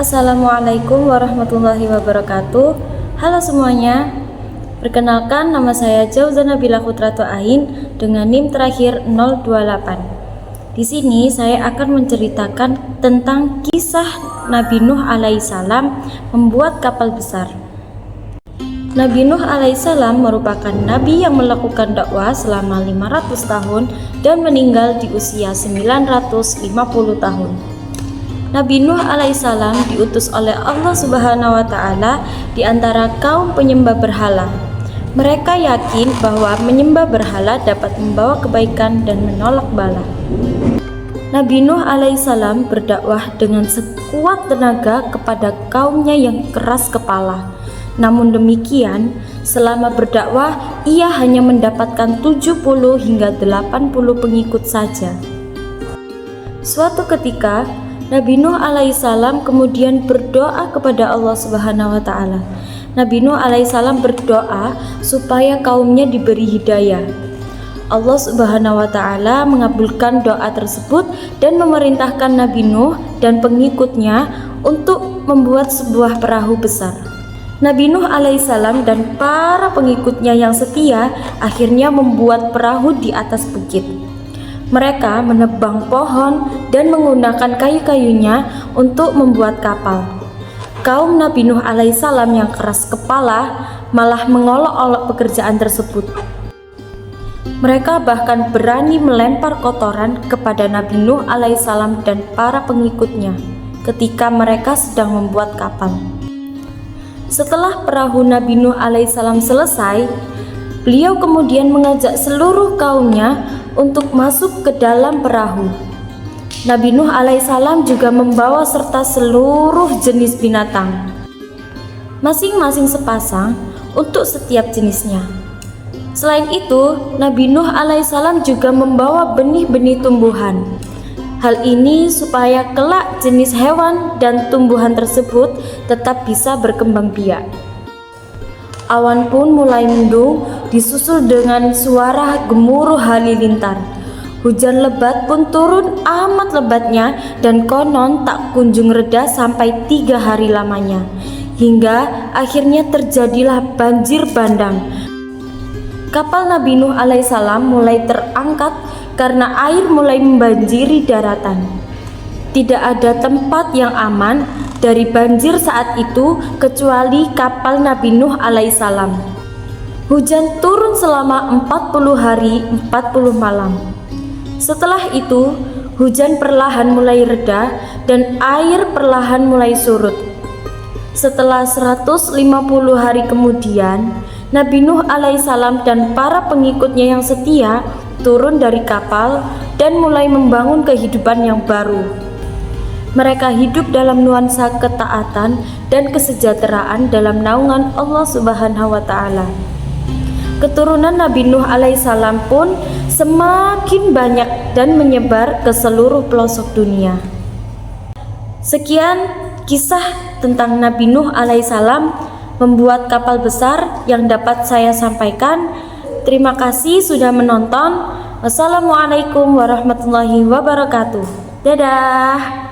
Assalamualaikum warahmatullahi wabarakatuh. Halo semuanya. Perkenalkan, nama saya Jauzana Bila Kutrato Ain dengan NIM terakhir 028. Di sini saya akan menceritakan tentang kisah Nabi Nuh alaihissalam membuat kapal besar. Nabi Nuh alaihissalam merupakan nabi yang melakukan dakwah selama 500 tahun dan meninggal di usia 950 tahun. Nabi Nuh alaihissalam diutus oleh Allah Subhanahu wa Ta'ala di antara kaum penyembah berhala. Mereka yakin bahwa menyembah berhala dapat membawa kebaikan dan menolak bala. Nabi Nuh alaihissalam berdakwah dengan sekuat tenaga kepada kaumnya yang keras kepala. Namun demikian, selama berdakwah ia hanya mendapatkan 70 hingga 80 pengikut saja. Suatu ketika Nabi Nuh alaihissalam kemudian berdoa kepada Allah Subhanahu wa Ta'ala. Nabi Nuh alaihissalam berdoa supaya kaumnya diberi hidayah. Allah Subhanahu wa Ta'ala mengabulkan doa tersebut dan memerintahkan Nabi Nuh dan pengikutnya untuk membuat sebuah perahu besar. Nabi Nuh alaihissalam dan para pengikutnya yang setia akhirnya membuat perahu di atas bukit. Mereka menebang pohon dan menggunakan kayu-kayunya untuk membuat kapal. Kaum Nabi Nuh alaihissalam yang keras kepala malah mengolok-olok pekerjaan tersebut. Mereka bahkan berani melempar kotoran kepada Nabi Nuh alaihissalam dan para pengikutnya ketika mereka sedang membuat kapal. Setelah perahu Nabi Nuh alaihissalam selesai, beliau kemudian mengajak seluruh kaumnya untuk masuk ke dalam perahu. Nabi Nuh alaihissalam juga membawa serta seluruh jenis binatang, masing-masing sepasang untuk setiap jenisnya. Selain itu, Nabi Nuh alaihissalam juga membawa benih-benih tumbuhan. Hal ini supaya kelak jenis hewan dan tumbuhan tersebut tetap bisa berkembang biak. Awan pun mulai mendung, disusul dengan suara gemuruh halilintar. Hujan lebat pun turun amat lebatnya dan konon tak kunjung reda sampai 3 hari lamanya. Hingga akhirnya terjadilah banjir bandang. Kapal Nabi Nuh alaihissalam mulai terangkat karena air mulai membanjiri daratan. Tidak ada tempat yang aman dari banjir saat itu kecuali kapal Nabi Nuh alaihissalam. Hujan turun selama 40 hari 40 malam. Setelah itu, hujan perlahan mulai reda dan air perlahan mulai surut. Setelah 150 hari kemudian, Nabi Nuh alaihissalam dan para pengikutnya yang setia turun dari kapal dan mulai membangun kehidupan yang baru. Mereka hidup dalam nuansa ketaatan dan kesejahteraan dalam naungan Allah Subhanahu wa Ta'ala. Keturunan Nabi Nuh alaihissalam pun semakin banyak dan menyebar ke seluruh pelosok dunia. Sekian kisah tentang Nabi Nuh alaihissalam membuat kapal besar yang dapat saya sampaikan. Terima kasih sudah menonton. Wassalamualaikum warahmatullahi wabarakatuh. Dadah.